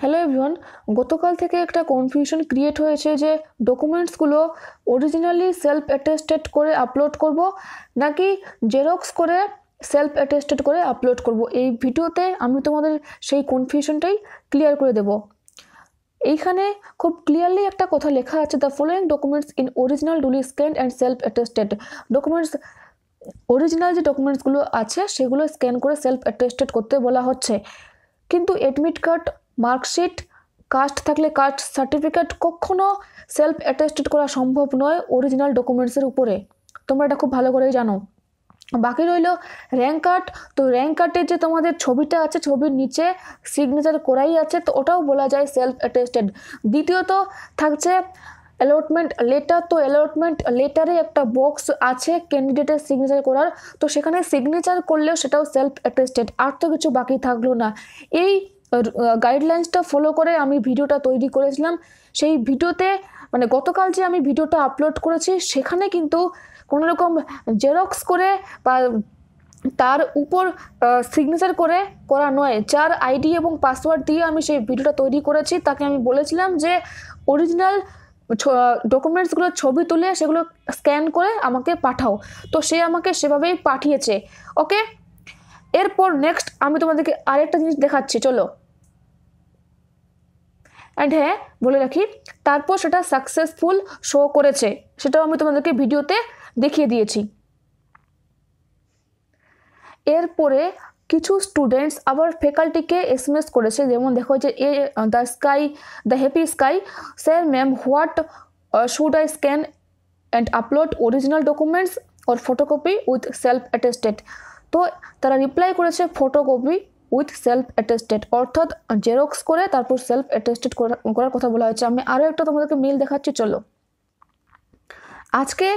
Hello everyone, গতকাল থেকে একটা কনফিউশন ক্রিয়েট হয়েছে যে ডকুমেন্টসগুলো অরিজিনালি সেলফ অ্যাটেস্টেড করে আপলোড করব নাকি জেরক্স করে সেলফ অ্যাটেস্টেড করে আপলোড করব। এই ভিডিওতে আমি তোমাদের সেই কনফিউশনটাই ক্লিয়ার করে দেব। এইখানে খুব ক্লিয়ারলি একটা কথা লেখা আছে, the following documents in original duly scanned and self attested. Documents original যে ডকুমেন্টসগুলো আছে সেগুলো স্ক্যান করে সেলফ অ্যাটেস্টেড করতে বলা হচ্ছে, কিন্তু অ্যাডমিট কার্ড, মার্কশিট, কাস্ট থাকলে কাস্ট সার্টিফিকেট কখনো সেলফ অ্যাটেস্টেড করা সম্ভব নয় অরিজিনাল ডকুমেন্টসের উপরে। তোমরা এটা খুব ভালো করেই জানো। বাকি রইল র্যাঙ্ক কার্ড। তো র্যাঙ্ক কার্ডের যে তোমাদের ছবিটা আছে, ছবির নিচে সিগনেচার করাই আছে, তো ওটাও বলা যায় সেলফ অ্যাটেস্টেড। দ্বিতীয়ত থাকছে অ্যালটমেন্ট লেটার। তো অ্যালটমেন্ট লেটারে একটা বক্স আছে ক্যান্ডিডেটের সিগনেচার করার, তো সেখানে সিগনেচার করলেও সেটাও সেলফ অ্যাটেস্টেড। আর তো কিছু বাকি থাকলো না। এই গাইডলাইন্সটা ফলো করে আমি ভিডিওটা তৈরি করেছিলাম। সেই ভিডিওতে মানে গতকাল যে আমি ভিডিওটা আপলোড করেছি সেখানে কিন্তু কোনো রকম জেরক্স করে বা তার উপর সিগনেচার করে করা নয়। যার আইডি এবং পাসওয়ার্ড দিয়ে আমি সেই ভিডিওটা তৈরি করেছি তাকে আমি বলেছিলাম যে অরিজিনাল ডকুমেন্টসগুলোর ছবি তুলে সেগুলো স্ক্যান করে আমাকে পাঠাও, তো সে আমাকে সেভাবেই পাঠিয়েছে। ওকে, এরপর নেক্সট আমি তোমাদেরকে আরেকটা জিনিস দেখাচ্ছি, চলো। অ্যান্ড হ্যাঁ, বলে রাখি, তারপর সেটা সাকসেসফুল শো করেছে, সেটাও আমি তোমাদেরকে ভিডিওতে দেখিয়ে দিয়েছি। এরপরে কিছু স্টুডেন্টস আবার ফ্যাকাল্টিকে এসএমএস করেছে, যেমন দেখো যে the happy sky sir ma'am what should I scan and upload original documents or photocopy with self attested. তো তারা রিপ্লাই করেছে ফটোকপি উইথ সেলফ অ্যাটেস্টেড, অর্থাৎ জেরক্স করে তারপর সেলফ অ্যাটেস্টেড করার কথা বলা হয়েছে। আমি আরও একটা তোমাদেরকে মেল দেখাচ্ছি, চলো। আজকে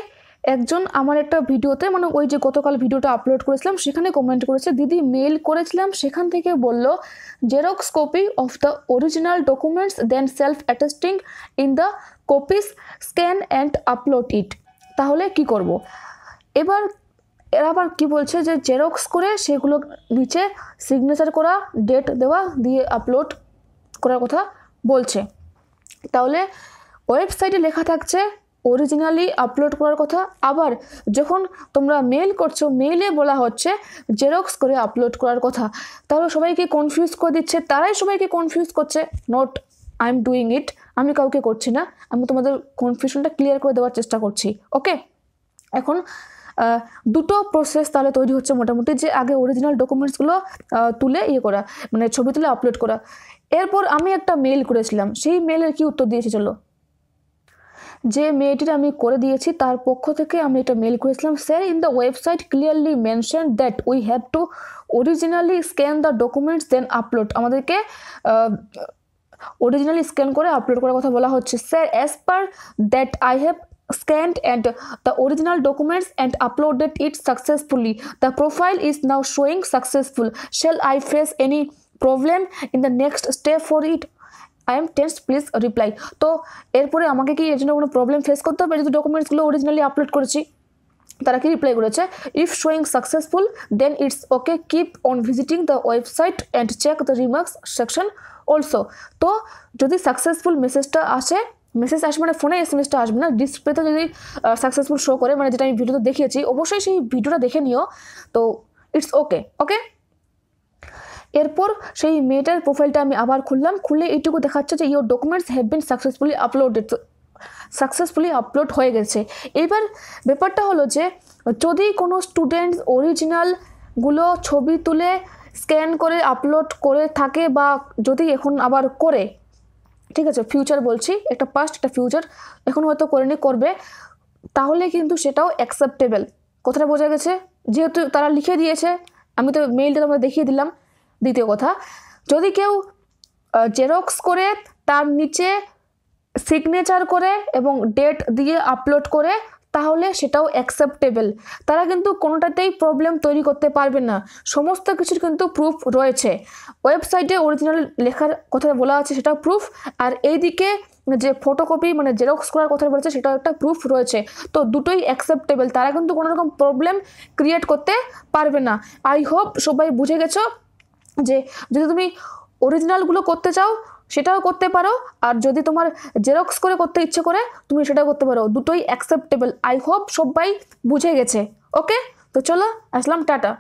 একজন আমার একটা ভিডিওতে, মানে ওই যে গতকাল ভিডিওটা আপলোড করেছিলাম সেখানে কমেন্ট করেছে, দিদি মেল করেছিলাম সেখান থেকে বলল xerox copy of the original documents then self attesting in the copies scan and upload it. তাহলে কি করব? এবার এরা আবার কি বলছে যে জেরক্স করে সেগুলো নিচে সিগনেচার করা, ডেট দেওয়া দিয়ে আপলোড করার কথা বলছে। তাহলে ওয়েবসাইটে লেখা থাকছে অরিজিনালি আপলোড করার কথা, আবার যখন তোমরা মেল করছো মেইলে বলা হচ্ছে জেরক্স করে আপলোড করার কথা। তাহলে সবাইকে কনফিউজ করে দিচ্ছে, তারাই সবাইকে কনফিউজ করছে। Not I am doing it, আমি কাউকে করছি না, আমি তোমাদের কনফিউশনটা ক্লিয়ার করে দেওয়ার চেষ্টা করছি। ওকে, এখন দুটো প্রসেস তাহলে তৈরি হচ্ছে মোটামুটি, যে আগে অরিজিনাল ডকুমেন্টসগুলো তুলে করা, মানে ছবি তুলে আপলোড করা। এরপর আমি একটা মেল করেছিলাম, সেই মেলের কি উত্তর দিয়েছে চলো। যে মেয়েটির আমি করে দিয়েছি তার পক্ষ থেকে আমি একটা মেল করেছিলাম, sir in the website clearly mention that we have to originally scan the documents then upload. আমাদেরকে অরিজিনালি স্ক্যান করে আপলোড করার কথা বলা হচ্ছে। Sir as per that I have scanned and the original documents and uploaded it successfully. The profile is now showing successful. Shall I face any problem in the next step for it? I am tense, please reply. তো এরপরে আমাকে কি এর জন্য কোনো problem face করতে হবে যদি ডকুমেন্টসগুলো অরিজিনালি আপলোড করেছি? তারা কি রিপ্লাই করেছে, if showing successful then it's okay, keep on visiting the website and check the remarks section also. তো যদি সাকসেসফুল মেসেজটা আসে, মেসেজ আসবে মানে ফোনে এসএমএসটা আসবে না, ডিসপ্লেতে যদি সাকসেসফুল শো করে, মানে যেটা আমি ভিডিওতে দেখিয়েছি, অবশ্যই সেই ভিডিওটা দেখে নিও। তো ইটস ওকে। ওকে, এরপর সেই মেয়েটার প্রোফাইলটা আমি আবার খুললাম, খুলে এইটুকু দেখাচ্ছে যে your documents have been successfully uploaded. Successfully upload হয়ে গেছে। এবার ব্যাপারটা হলো যে যদি কোনো স্টুডেন্টস অরিজিনালগুলো ছবি তুলে স্ক্যান করে আপলোড করে থাকে, বা যদি এখন আবার করে, ঠিক আছে ফিউচার বলছি, একটা পাস্ট একটা ফিউচার, এখন হয়তো করেনি, করবে, তাহলে কিন্তু সেটাও অ্যাকসেপ্টেবল। কথাটা বোঝা গেছে? যেহেতু তারা লিখে দিয়েছে, আমি তো মেইলটা তোমরা দেখিয়ে দিলাম। দ্বিতীয় কথা, যদি কেউ জেরক্স করে তার নিচে সিগনেচার করে এবং ডেট দিয়ে আপলোড করে, তাহলে সেটাও অ্যাকসেপ্টেবল। তারা কিন্তু কোনোটাতেই প্রবলেম তৈরি করতে পারবে না, সমস্ত কিছুর কিন্তু প্রুফ রয়েছে। ওয়েবসাইটে অরিজিনাল লেখার কথা বলা আছে সেটা প্রুফ, আর এইদিকে যে ফটোকপি মানে জেরক্স করার কথা বলেছে সেটাও একটা প্রুফ রয়েছে। তো দুটোই অ্যাকসেপ্টেবল, তারা কিন্তু কোনো রকম প্রবলেম ক্রিয়েট করতে পারবে না। আই হোপ সবাই বুঝে গেছো যে যদি তুমি অরিজিনালগুলো করতে চাও সেটাও করতে পারো, আর যদি তোমার জেরক্স করে করতে ইচ্ছে করে তুমি সেটাও করতে পারো, দুটোই অ্যাকসেপ্টেবল। আই হোপ সবাই বুঝে গেছে। ওকে, তো চলো আসলাম, টাটা।